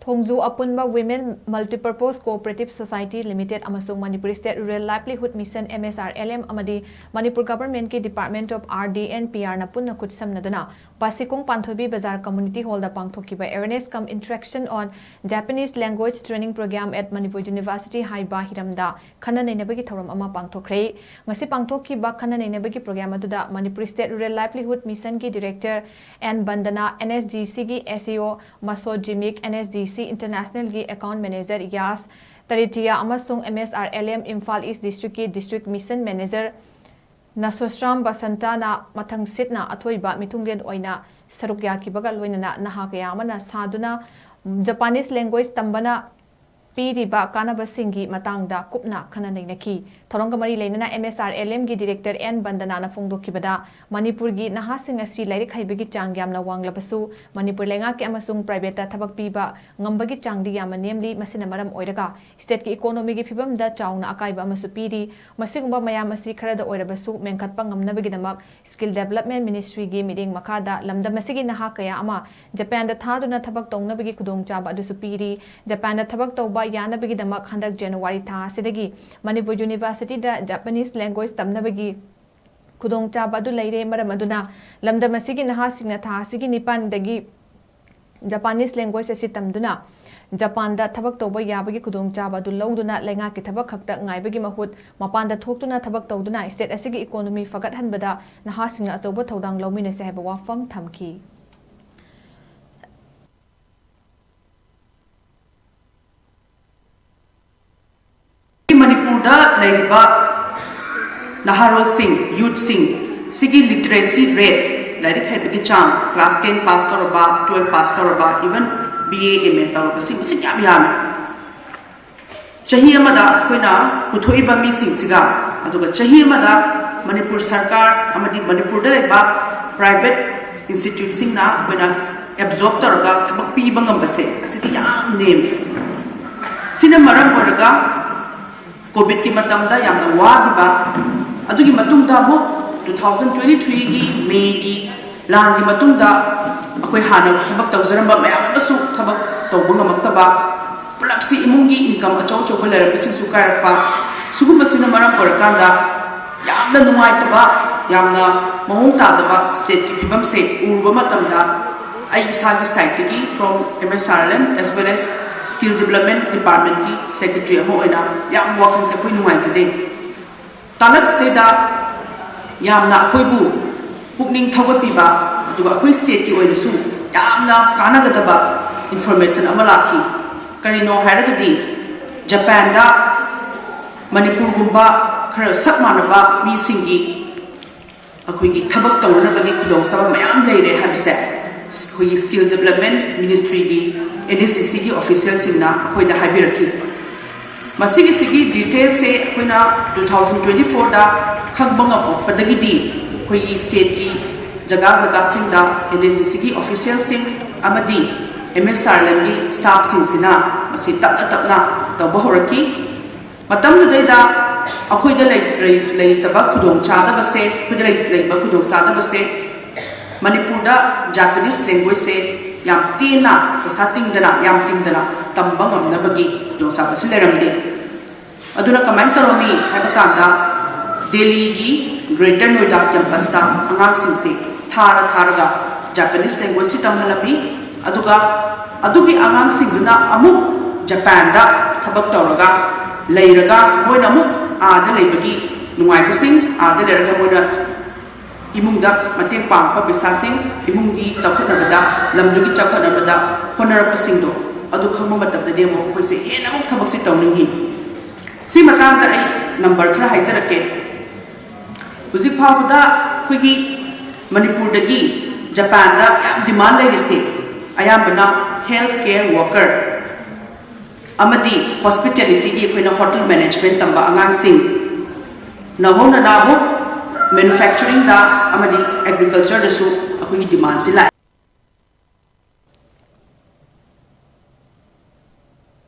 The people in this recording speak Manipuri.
THONGJU APUNBA Women Multipurpose Cooperative Society Limited AMASUNG Manipur State Rural Livelihood Mission MSRLM AMADI Manipur Government ki Department of RD and PR na PUNNA KHUTSAMNADUNA BASHIKHONG PANTHOIBI BAZAR Community Hall da PANGTHOKHIBA Awareness cum Interaction on Japanese Language Training Program at Manipur University Haiba Hiram da KHANA NEINABAGI THOURAM ama PANGTHOKHRE ngasi PANGTHOKHIBA KHANA NEINABAGI program aduda Manipur State Rural Livelihood Mission ki Director and Bandana NSGC ki SEO Maso Jimik NSGC International ki Account Manager Yas Taritia amasung MSRLM Imphal East District ki District Mission Manager Nasosram Basanta na mathang sit na athoiba mitunglen oina sarukya ki bagal loinana naha kaya amana saduna Japanese language tambana Piriba Kanaba Singi Matangda Kupna Kana Nainaki Thorongamari Lena MSRLM gi Director N Bandana na Fongdokibada Manipur gi Nahasing Asri Lairik Haibagi Changyam na Wanglabasu Manipur Lenga ki amasung private Tabak Piba Ngambagi Changdi Yama namely Masina Maram Oiraga State ki economy gi Pibam da Chawna Akaiba Masupiri Masigumba Mayamasi Karada Oirabasu Menkatpang Nabaginamak Skill Development Ministry gi meeting Makada Lamda Masigi Nahakaya Ama Japan da Thaduna Tabak Tongnabagi Kudong Chaba Adusupiri Japan da Tabak Toba Yanabagi Damak Handak January Ta Sidagi Manipur University da Japanese language Tamnabagi Kudong Chabadu Laire Maramaduna Lamda Masigi Nahasina Ta Sigi Nipan Dagi Japanese language Asitamduna Japan da Tabak Toba Yabagi Kudong Chabadu Lauduna Lenga Kitabak Hakta Ngaibagi Mahut Mapanda Tokuna Tabak Toduna State Asigi economy Fagat Hanbada Nahasina Azoba Todang Lomina Sahaba Wafam Tamki Manipur da laiba naharol sing youth sing sigi literacy rate lairik haibagi chang class 10 pass torba 12 pass torba even BA MA torba sing sing yam chahi amada koina puthoiba mi sing siga aduga chahi amada Manipur sarkar amadi Manipur da laiba private institute sing na koina absorb torga thabak pi bangam base asiti yam name sina maram oraga COVID ki matamda yamna wagiba adugi matungda mo 2023 gi May gi lan gi matungda akoi hana thabak tawjaramba mayam amasu thabak tawbunga maktaba pulapsi imungi income achaw chaw balar basi su karakpa sugum basina maram porakanda yamna nuaitaba yamna mahung tadaba state ki phibam se urba matamda ai isagi site gi from MSRLM as well as Skill Development Department ki Secretary amo oina yam wakhan se koi nungai jade tanak state da yamna koi bu pukning thawat piba aduga koi state ki oina su yamna kana gadaba information ama lakhi karino hairagadi Japan da Manipur gumba khara sak manaba mi singi akoi gi thabak tawna bagi khudong saba mayam leire habse koi Skill Development Ministry gi NSCC की official सिंगना कोई दा हाइबी रखी मसीगी सिगी detail से कोई ना 2024 दा खगबंगा पदगी दी कोई state की जगह सिंगदा NSCC की official सिंग अमदी MSRLM की staff सिंग सिना मसी तपना तो बहुत रखी मतम नु देदा अकोई दा ले तबा खुदोंग चादा बसे खुद ले खुदोंग चादा बसे मणिपुर दा Japanese language से yam tina pesa tingdana yam tingdana tambang amnabagi yung sa pasileramdi aduna kamay taromi haiba kanda Delhi gi Greater Noida campus ta angang singse tharaga Japanese language si tamhalabi adugi angang singduna amuk Japan da thabak tawraga leiraga moina amuk ada leibagi nungai basing ada leiraga moina imungda mateng pangpa pesasing imungi chakhanabada lamdugi chakhanabada honarapasing do adu khangma matabda demo koise hena muk thabak si tawningi si matangda ai number khara haijarake hujik phawda koigi Manipur dagi Japan da yam demand lairese ayambana health care worker amadi hospitality gi koina hotel management tamba angang sing nahona nabu manufacturing da amadi agriculture da su akoi demand sila